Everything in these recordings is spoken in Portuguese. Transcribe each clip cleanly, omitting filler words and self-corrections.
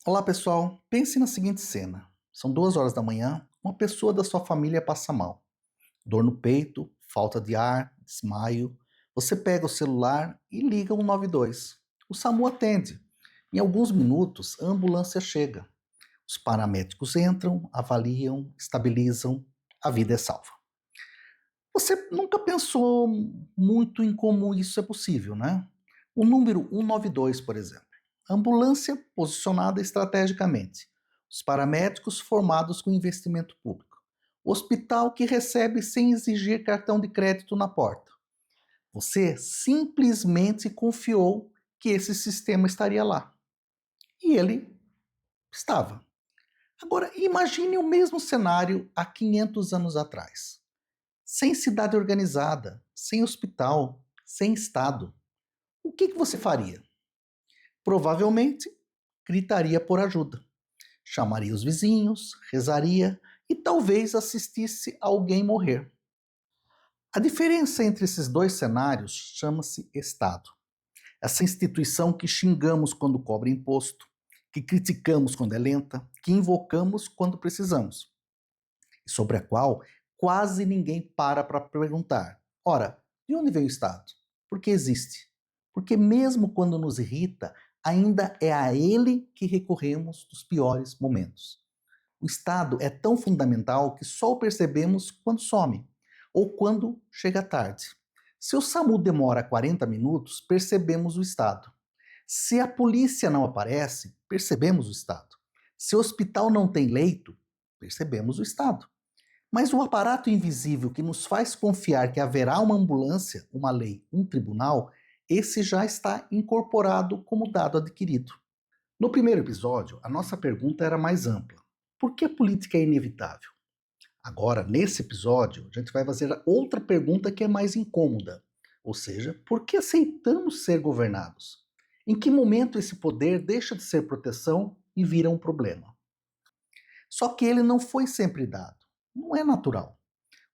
Olá pessoal, pense na seguinte cena. São 2 horas da manhã, uma pessoa da sua família passa mal. Dor no peito, falta de ar, desmaio. Você pega o celular e liga o 192. O SAMU atende. Em alguns minutos, a ambulância chega. Os paramédicos entram, avaliam, estabilizam, a vida é salva. Você nunca pensou muito em como isso é possível, né? O número 192, por exemplo. Ambulância posicionada estrategicamente. Os paramédicos formados com investimento público. O hospital que recebe sem exigir cartão de crédito na porta. Você simplesmente confiou que esse sistema estaria lá. E ele estava. Agora, imagine o mesmo cenário há 500 anos atrás. Sem cidade organizada, sem hospital, sem Estado. O que você faria? Provavelmente gritaria por ajuda. Chamaria os vizinhos, rezaria e talvez assistisse alguém morrer. A diferença entre esses dois cenários chama-se Estado. Essa instituição que xingamos quando cobra imposto, que criticamos quando é lenta, que invocamos quando precisamos, e sobre a qual quase ninguém para perguntar: ora, de onde veio o Estado? Por que existe? Porque mesmo quando nos irrita, ainda é a ele que recorremos nos piores momentos. O Estado é tão fundamental que só o percebemos quando some, ou quando chega tarde. Se o SAMU demora 40 minutos, percebemos o Estado. Se a polícia não aparece, percebemos o Estado. Se o hospital não tem leito, percebemos o Estado. Mas o aparato invisível que nos faz confiar que haverá uma ambulância, uma lei, um tribunal, esse já está incorporado como dado adquirido. No primeiro episódio, a nossa pergunta era mais ampla. Por que a política é inevitável? Agora, nesse episódio, a gente vai fazer outra pergunta que é mais incômoda. Ou seja, por que aceitamos ser governados? Em que momento esse poder deixa de ser proteção e vira um problema? Só que ele não foi sempre dado. Não é natural.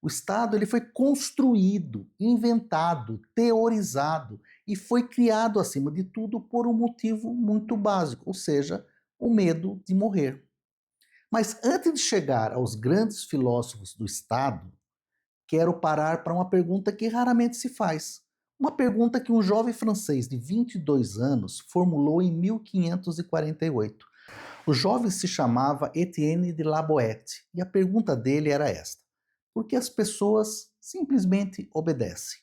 O Estado ele foi construído, inventado, teorizado e foi criado, acima de tudo, por um motivo muito básico, ou seja, o medo de morrer. Mas antes de chegar aos grandes filósofos do Estado, quero parar para uma pergunta que raramente se faz. Uma pergunta que um jovem francês de 22 anos formulou em 1548. O jovem se chamava Etienne de La Boëte e a pergunta dele era esta: por que as pessoas simplesmente obedecem?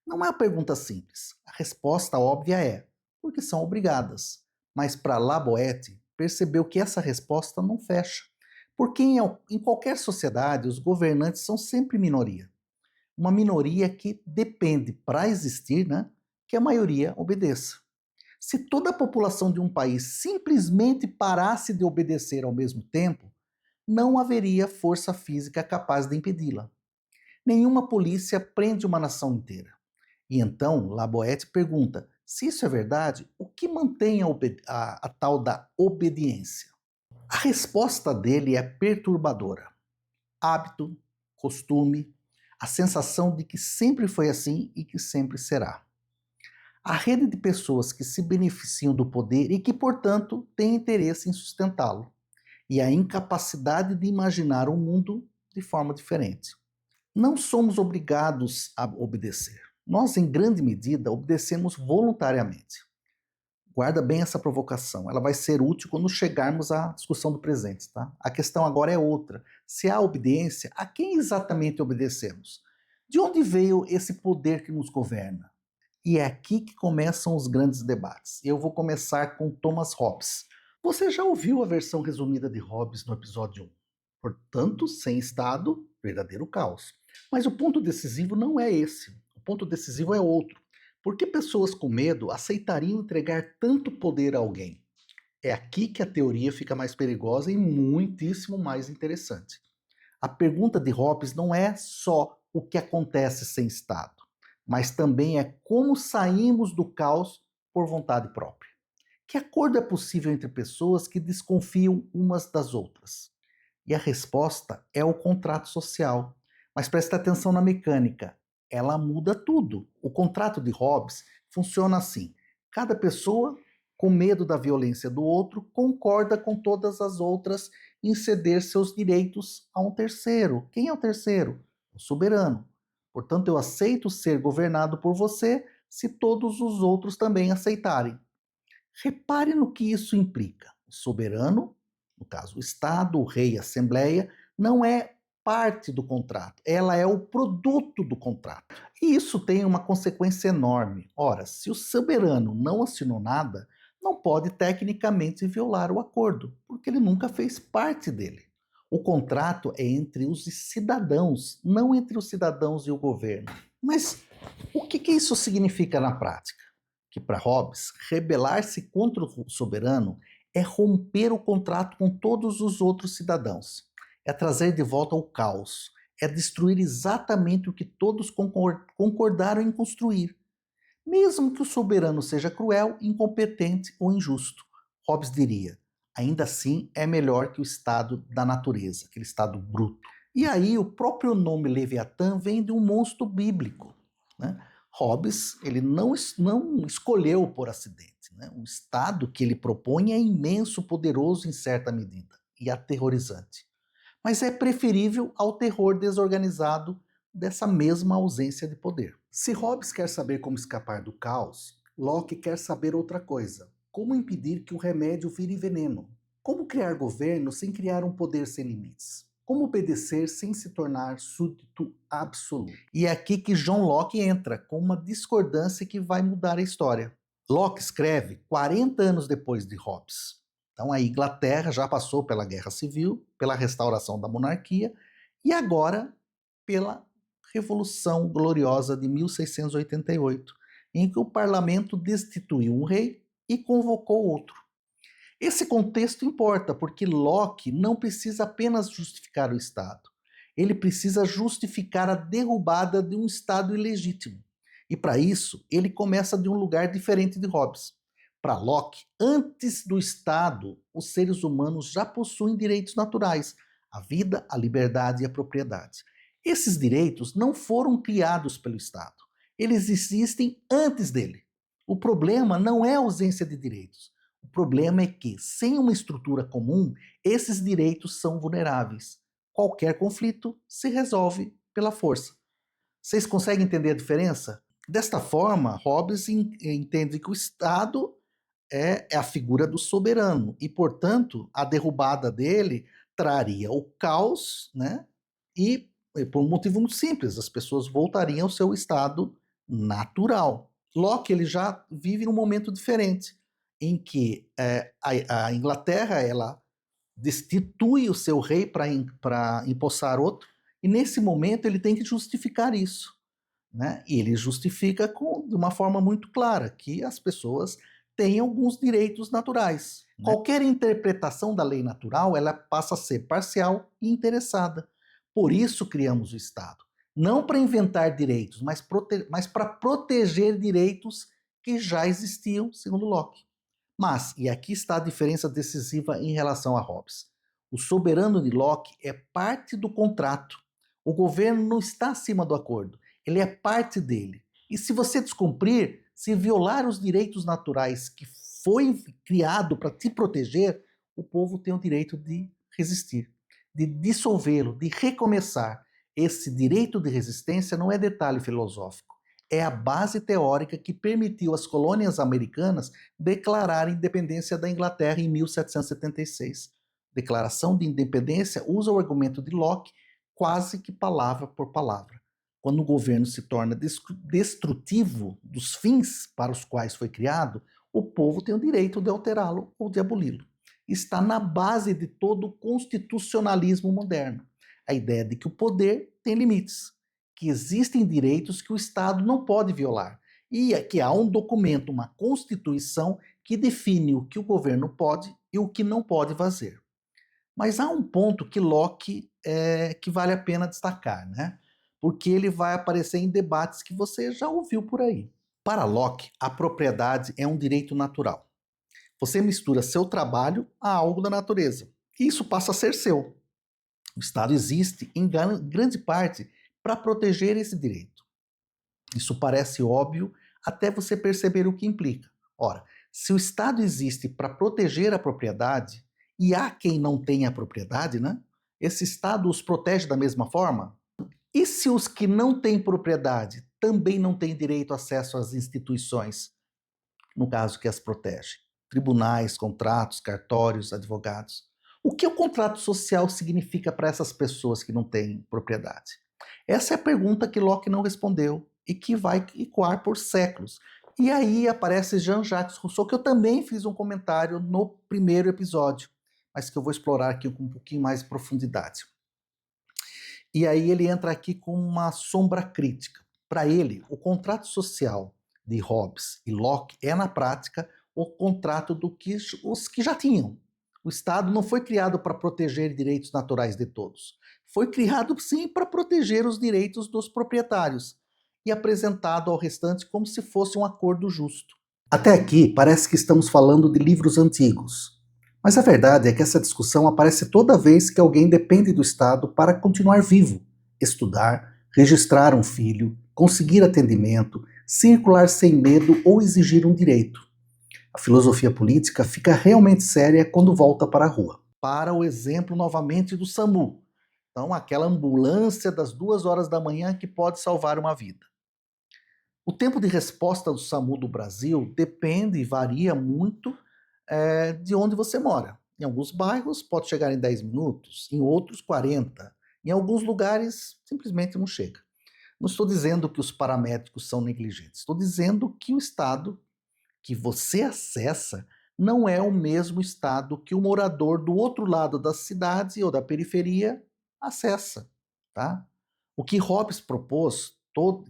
Não é uma pergunta simples. A resposta óbvia é: porque são obrigadas. Mas para La Boëte, percebeu que essa resposta não fecha. Porque em qualquer sociedade, os governantes são sempre minoria. Uma minoria que depende, para existir, né, que a maioria obedeça. Se toda a população de um país simplesmente parasse de obedecer ao mesmo tempo, não haveria força física capaz de impedi-la. Nenhuma polícia prende uma nação inteira. E então, Laboete pergunta: se isso é verdade, o que mantém a tal da obediência? A resposta dele é perturbadora. Hábito, costume, a sensação de que sempre foi assim e que sempre será. A rede de pessoas que se beneficiam do poder e que, portanto, têm interesse em sustentá-lo. E a incapacidade de imaginar um mundo de forma diferente. Não somos obrigados a obedecer. Nós, em grande medida, obedecemos voluntariamente. Guarda bem essa provocação, ela vai ser útil quando chegarmos à discussão do presente, tá? A questão agora é outra. Se há obediência, a quem exatamente obedecemos? De onde veio esse poder que nos governa? E é aqui que começam os grandes debates. Eu vou começar com Thomas Hobbes. Você já ouviu a versão resumida de Hobbes no episódio 1? Portanto, sem Estado, verdadeiro caos. Mas o ponto decisivo não é esse. O ponto decisivo é outro. Por que pessoas com medo aceitariam entregar tanto poder a alguém? É aqui que a teoria fica mais perigosa e muitíssimo mais interessante. A pergunta de Hobbes não é só o que acontece sem Estado, mas também é como saímos do caos por vontade própria. Que acordo é possível entre pessoas que desconfiam umas das outras? E a resposta é o contrato social. Mas presta atenção na mecânica. Ela muda tudo. O contrato de Hobbes funciona assim. Cada pessoa com medo da violência do outro, concorda com todas as outras em ceder seus direitos a um terceiro. Quem é o terceiro? O soberano. Portanto, eu aceito ser governado por você se todos os outros também aceitarem. Repare no que isso implica. O soberano, no caso o Estado, o rei e a Assembleia, não é parte do contrato, ela é o produto do contrato. E isso tem uma consequência enorme. Ora, se o soberano não assinou nada, não pode tecnicamente violar o acordo, porque ele nunca fez parte dele. O contrato é entre os cidadãos, não entre os cidadãos e o governo. Mas o que isso significa na prática? Que para Hobbes, rebelar-se contra o soberano é romper o contrato com todos os outros cidadãos, é trazer de volta o caos, é destruir exatamente o que todos concordaram em construir, mesmo que o soberano seja cruel, incompetente ou injusto. Hobbes diria, ainda assim é melhor que o estado da natureza, aquele estado bruto. E aí o próprio nome Leviatã vem de um monstro bíblico, né? Hobbes ele não escolheu por acidente, né? O estado que ele propõe é imenso, poderoso em certa medida e aterrorizante. Mas é preferível ao terror desorganizado dessa mesma ausência de poder. Se Hobbes quer saber como escapar do caos, Locke quer saber outra coisa: como impedir que o remédio vire veneno? Como criar governo sem criar um poder sem limites? Como obedecer sem se tornar súdito absoluto? E é aqui que John Locke entra com uma discordância que vai mudar a história. Locke escreve 40 anos depois de Hobbes. Então a Inglaterra já passou pela Guerra Civil, pela restauração da monarquia e agora pela Revolução Gloriosa de 1688, em que o parlamento destituiu um rei e convocou outro. Esse contexto importa, porque Locke não precisa apenas justificar o Estado. Ele precisa justificar a derrubada de um Estado ilegítimo. E para isso, ele começa de um lugar diferente de Hobbes. Para Locke, antes do Estado, os seres humanos já possuem direitos naturais: a vida, a liberdade e a propriedade. Esses direitos não foram criados pelo Estado. Eles existem antes dele. O problema não é a ausência de direitos. O problema é que, sem uma estrutura comum, esses direitos são vulneráveis. Qualquer conflito se resolve pela força. Vocês conseguem entender a diferença? Desta forma, Hobbes entende que o Estado é a figura do soberano e, portanto, a derrubada dele traria o caos, né? E por um motivo muito simples, as pessoas voltariam ao seu estado natural. Locke ele já vive num momento diferente, em que a Inglaterra ela destitui o seu rei para empossar outro, e nesse momento ele tem que justificar isso, né? E ele justifica de uma forma muito clara que as pessoas têm alguns direitos naturais. Né? Qualquer interpretação da lei natural ela passa a ser parcial e interessada. Por isso criamos o Estado. Não para inventar direitos, mas para proteger direitos que já existiam, segundo Locke. Mas, e aqui está a diferença decisiva em relação a Hobbes, o soberano de Locke é parte do contrato. O governo não está acima do acordo, ele é parte dele. E se você descumprir, se violar os direitos naturais que foi criado para te proteger, o povo tem o direito de resistir, de dissolvê-lo, de recomeçar. Esse direito de resistência não é detalhe filosófico, é a base teórica que permitiu às colônias americanas declarar a independência da Inglaterra em 1776. Declaração de independência usa o argumento de Locke quase que palavra por palavra. Quando o governo se torna destrutivo dos fins para os quais foi criado, o povo tem o direito de alterá-lo ou de aboli-lo. Está na base de todo o constitucionalismo moderno. A ideia de que o poder tem limites, que existem direitos que o Estado não pode violar e que há um documento, uma Constituição, que define o que o governo pode e o que não pode fazer. Mas há um ponto que Locke que vale a pena destacar, né? Porque ele vai aparecer em debates que você já ouviu por aí. Para Locke, a propriedade é um direito natural. Você mistura seu trabalho a algo da natureza. E isso passa a ser seu. O Estado existe, em grande parte, para proteger esse direito. Isso parece óbvio até você perceber o que implica. Ora, Se o Estado existe para proteger a propriedade, e há quem não tenha propriedade, né? Esse Estado os protege da mesma forma? E se os que não têm propriedade também não têm direito a acesso às instituições, no caso que as protege? Tribunais, contratos, cartórios, advogados. O que o contrato social significa para essas pessoas que não têm propriedade? Essa é a pergunta que Locke não respondeu e que vai ecoar por séculos. E aí aparece Jean-Jacques Rousseau, que eu também fiz um comentário no primeiro episódio, mas que eu vou explorar aqui com um pouquinho mais de profundidade. E aí ele entra aqui com uma sombra crítica. Para ele, o contrato social de Hobbes e Locke é, na prática, o contrato do que os que já tinham. O Estado não foi criado para proteger direitos naturais de todos. Foi criado, sim, para proteger os direitos dos proprietários e apresentado ao restante como se fosse um acordo justo. Até aqui, parece que estamos falando de livros antigos. Mas a verdade é que essa discussão aparece toda vez que alguém depende do Estado para continuar vivo, estudar, registrar um filho, conseguir atendimento, circular sem medo ou exigir um direito. A filosofia política fica realmente séria quando volta para a rua. Para o exemplo novamente do SAMU. Então, aquela ambulância das 2 horas da manhã que pode salvar uma vida. O tempo de resposta do SAMU do Brasil depende e varia muito de onde você mora. Em alguns bairros pode chegar em 10 minutos, em outros 40. Em alguns lugares simplesmente não chega. Não estou dizendo que os paramédicos são negligentes, estou dizendo que o estado que você acessa não é o mesmo estado que o morador do outro lado da cidade ou da periferia acessa, tá? O que Hobbes propôs,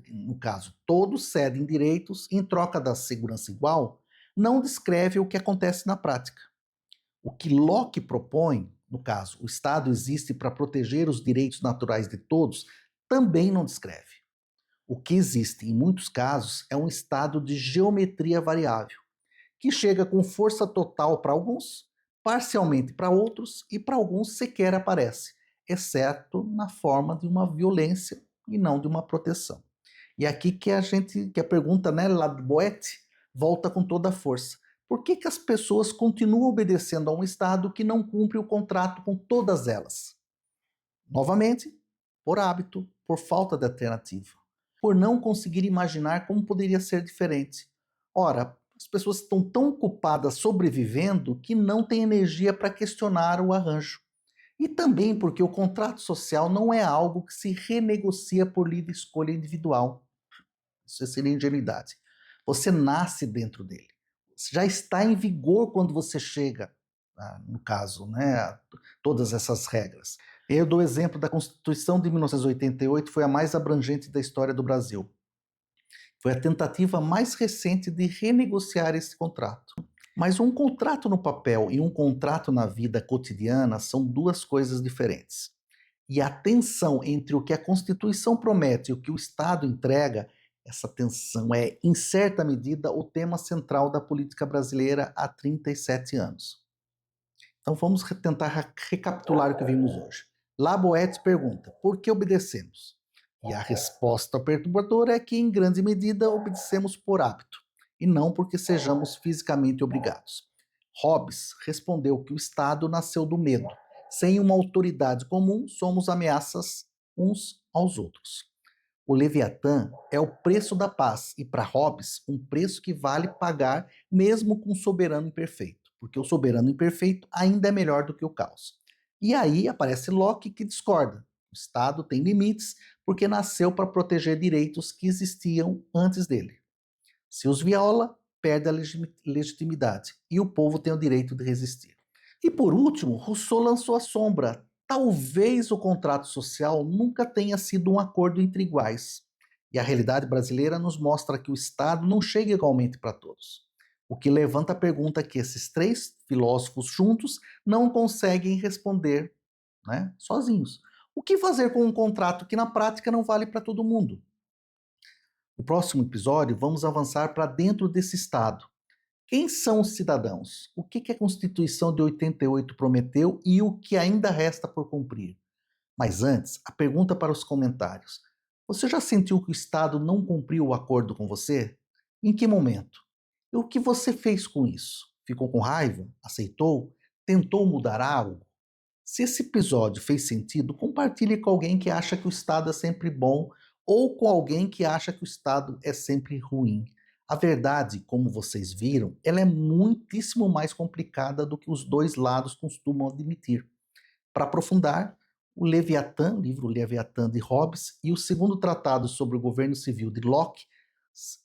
no caso, todos cedem direitos em troca da segurança igual, não descreve o que acontece na prática. O que Locke propõe, no caso, o Estado existe para proteger os direitos naturais de todos, também não descreve. O que existe, em muitos casos, é um estado de geometria variável, que chega com força total para alguns, parcialmente para outros e para alguns sequer aparece, exceto na forma de uma violência e não de uma proteção. E aqui que a pergunta, né, lá do Boete, volta com toda a força. Por que as pessoas continuam obedecendo a um Estado que não cumpre o contrato com todas elas? Novamente, por hábito, por falta de alternativa, por não conseguir imaginar como poderia ser diferente. Ora, as pessoas estão tão ocupadas sobrevivendo que não têm energia para questionar o arranjo. E também porque o contrato social não é algo que se renegocia por livre escolha individual. Isso seria ingenuidade. Você nasce dentro dele. Já está em vigor quando você chega, no caso, né, a todas essas regras. Eu dou o exemplo da Constituição de 1988, foi a mais abrangente da história do Brasil. Foi a tentativa mais recente de renegociar esse contrato. Mas um contrato no papel e um contrato na vida cotidiana são duas coisas diferentes. E a tensão entre o que a Constituição promete e o que o Estado entrega, essa tensão é, em certa medida, o tema central da política brasileira há 37 anos. Então vamos tentar recapitular o que vimos hoje. Laboete pergunta: por que obedecemos? E a resposta perturbadora é que, em grande medida, obedecemos por hábito, e não porque sejamos fisicamente obrigados. Hobbes respondeu que o Estado nasceu do medo. Sem uma autoridade comum, somos ameaças uns aos outros. O Leviatã é o preço da paz, e para Hobbes, um preço que vale pagar mesmo com um soberano imperfeito, porque o soberano imperfeito ainda é melhor do que o caos. E aí aparece Locke que discorda. O Estado tem limites porque nasceu para proteger direitos que existiam antes dele. Se os viola, perde a legitimidade e o povo tem o direito de resistir. E por último, Rousseau lançou a sombra. Talvez o contrato social nunca tenha sido um acordo entre iguais. E a realidade brasileira nos mostra que o Estado não chega igualmente para todos. O que levanta a pergunta que esses três filósofos juntos não conseguem responder, né, sozinhos. O que fazer com um contrato que na prática não vale para todo mundo? No próximo episódio, vamos avançar para dentro desse Estado. Quem são os cidadãos? O que a Constituição de 88 prometeu e o que ainda resta por cumprir? Mas antes, a pergunta para os comentários. Você já sentiu que o Estado não cumpriu o acordo com você? Em que momento? E o que você fez com isso? Ficou com raiva? Aceitou? Tentou mudar algo? Se esse episódio fez sentido, compartilhe com alguém que acha que o Estado é sempre bom ou com alguém que acha que o Estado é sempre ruim. A verdade, como vocês viram, ela é muitíssimo mais complicada do que os dois lados costumam admitir. Para aprofundar, o Leviatã, livro Leviatã de Hobbes, e o segundo tratado sobre o governo civil de Locke,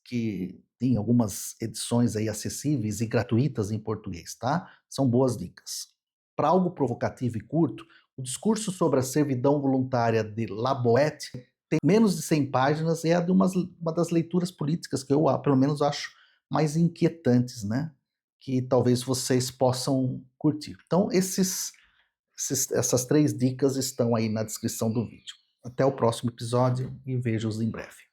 que tem algumas edições aí acessíveis e gratuitas em português, tá? São boas dicas. Para algo provocativo e curto, o discurso sobre a servidão voluntária de Laboet tem menos de 100 páginas e é de uma das leituras políticas que eu, pelo menos, acho mais inquietantes, né? Que talvez vocês possam curtir. Então, essas 3 dicas estão aí na descrição do vídeo. Até o próximo episódio e vejo-os em breve.